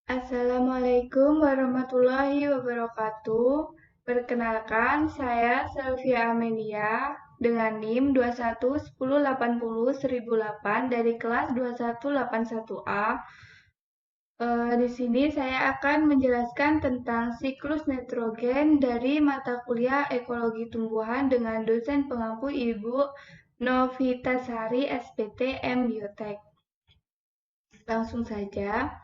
Assalamualaikum warahmatullahi wabarakatuh. Perkenalkan, saya Selvia Amelia dengan NIM 2110801008 dari kelas 2181A. Di sini saya akan menjelaskan tentang siklus nitrogen dari mata kuliah Ekologi Tumbuhan dengan dosen pengampu Ibu Novitasari SPT M Biotek. Langsung saja.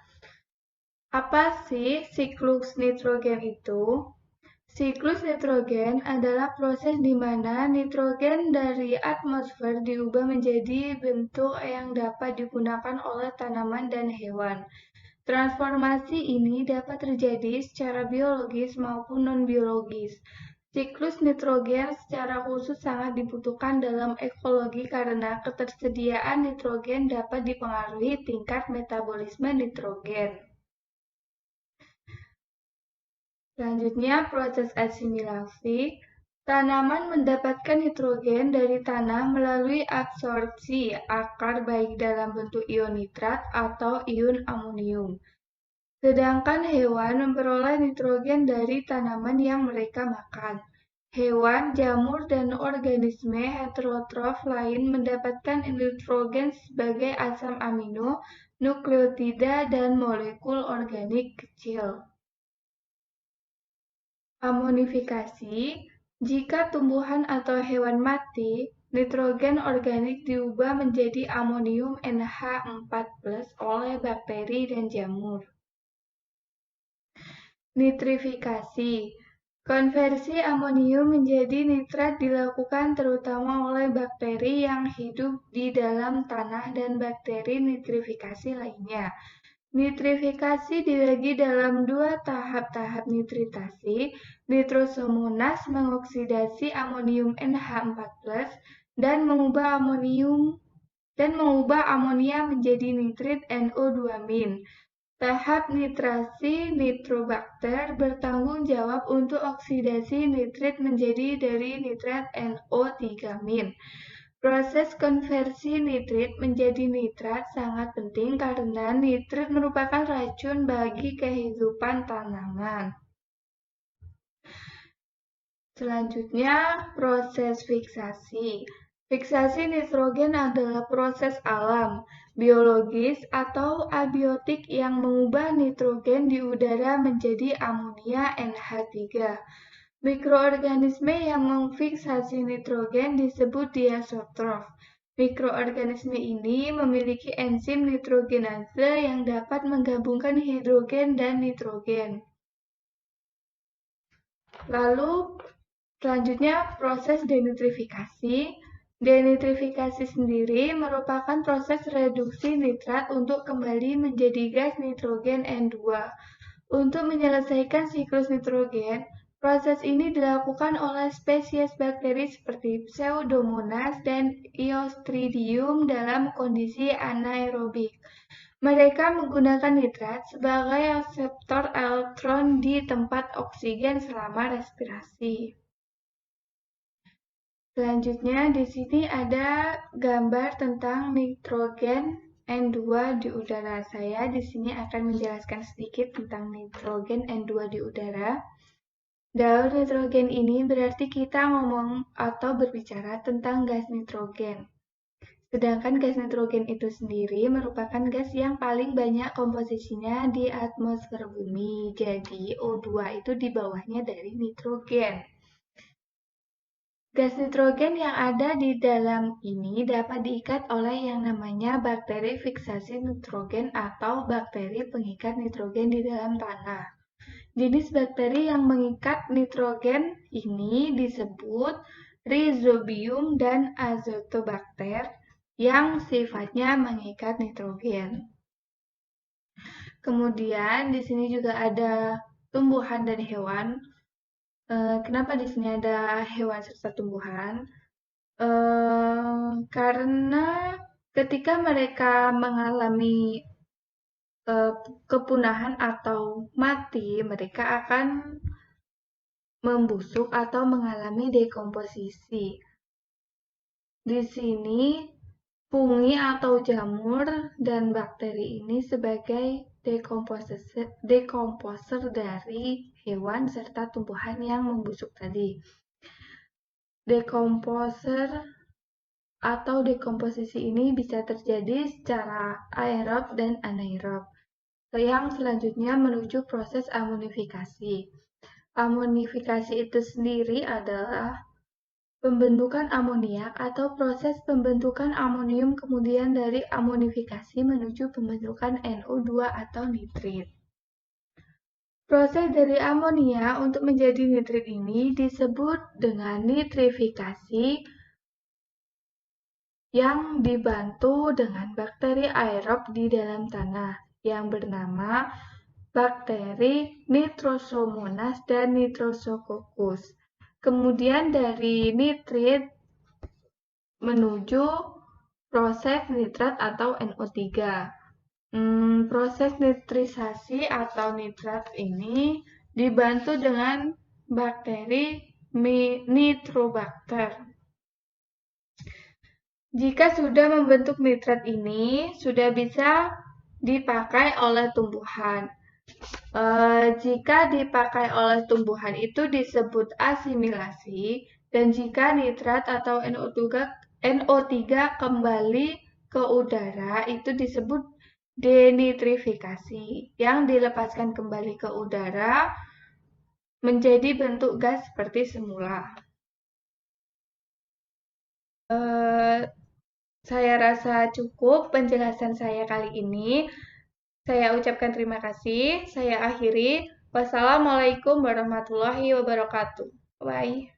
Apa sih siklus nitrogen itu? Siklus nitrogen adalah proses di mana nitrogen dari atmosfer diubah menjadi bentuk yang dapat digunakan oleh tanaman dan hewan. Transformasi ini dapat terjadi secara biologis maupun non-biologis. Siklus nitrogen secara khusus sangat dibutuhkan dalam ekologi karena ketersediaan nitrogen dapat dipengaruhi tingkat metabolisme nitrogen. Selanjutnya, proses asimilasi. Tanaman mendapatkan nitrogen dari tanah melalui absorpsi akar baik dalam bentuk ion nitrat atau ion amonium. Sedangkan hewan memperoleh nitrogen dari tanaman yang mereka makan. Hewan, jamur, dan organisme heterotrof lain mendapatkan nitrogen sebagai asam amino, nukleotida, dan molekul organik kecil. Amonifikasi, jika tumbuhan atau hewan mati, nitrogen organik diubah menjadi amonium NH4+ oleh bakteri dan jamur. Nitrifikasi, konversi amonium menjadi nitrat dilakukan terutama oleh bakteri yang hidup di dalam tanah dan bakteri nitrifikasi lainnya. Nitrifikasi dibagi dalam dua tahap nitritasi. Nitrosomonas mengoksidasi amonium NH4+ dan mengubah amonia menjadi nitrit NO2-. Tahap nitrasi nitrobakter bertanggung jawab untuk oksidasi nitrit menjadi dari nitrat NO3-. Proses konversi nitrit menjadi nitrat sangat penting karena nitrit merupakan racun bagi kehidupan tanaman. Selanjutnya, proses fiksasi. Fiksasi nitrogen adalah proses alam, biologis, atau abiotik yang mengubah nitrogen di udara menjadi amonia NH3. Mikroorganisme yang memfiksasi nitrogen disebut diazotrof. Mikroorganisme ini memiliki enzim nitrogenase yang dapat menggabungkan hidrogen dan nitrogen. Lalu, selanjutnya proses denitrifikasi. Denitrifikasi sendiri merupakan proses reduksi nitrat untuk kembali menjadi gas nitrogen N2. Untuk menyelesaikan siklus nitrogen, proses ini dilakukan oleh spesies bakteri seperti Pseudomonas dan Iostridium dalam kondisi anaerobik. Mereka menggunakan nitrat sebagai reseptor elektron di tempat oksigen selama respirasi. Selanjutnya, di sini ada gambar tentang nitrogen N2 di udara. Saya di sini akan menjelaskan sedikit tentang nitrogen N2 di udara. Dalam nitrogen ini berarti kita ngomong atau berbicara tentang gas nitrogen. Sedangkan gas nitrogen itu sendiri merupakan gas yang paling banyak komposisinya di atmosfer bumi. Jadi O2 itu di bawahnya dari nitrogen. Gas nitrogen yang ada di dalam ini dapat diikat oleh yang namanya bakteri fiksasi nitrogen atau bakteri pengikat nitrogen di dalam tanah. Jenis bakteri yang mengikat nitrogen ini disebut Rhizobium dan Azotobacter yang sifatnya mengikat nitrogen. Kemudian di sini juga ada tumbuhan dan hewan. Kenapa di sini ada hewan serta tumbuhan? Karena ketika mereka mengalami kepunahan atau mati, mereka akan membusuk atau mengalami dekomposisi. Di sini fungi atau jamur dan bakteri ini sebagai dekomposer dari hewan serta tumbuhan yang membusuk tadi. Dekomposer atau dekomposisi ini bisa terjadi secara aerob dan anaerob. Yang selanjutnya menuju proses amonifikasi. Amonifikasi itu sendiri adalah pembentukan amoniak atau proses pembentukan amonium kemudian dari amonifikasi menuju pembentukan NO2 atau nitrit. Proses dari amonia untuk menjadi nitrit ini disebut dengan nitrifikasi yang dibantu dengan bakteri aerob di dalam tanah yang bernama bakteri Nitrosomonas dan Nitrosococcus. Kemudian dari nitrit menuju proses nitrat atau NO3. Proses nitrisasi atau nitrat ini dibantu dengan bakteri Nitrobacter. Jika sudah membentuk nitrat ini, sudah bisa dipakai oleh tumbuhan. Jika dipakai oleh tumbuhan itu disebut asimilasi, dan jika nitrat atau NO3 kembali ke udara itu disebut denitrifikasi, yang dilepaskan kembali ke udara menjadi bentuk gas seperti semula. Saya rasa cukup penjelasan saya kali ini. Saya ucapkan terima kasih. Saya akhiri. Wassalamualaikum warahmatullahi wabarakatuh. Bye.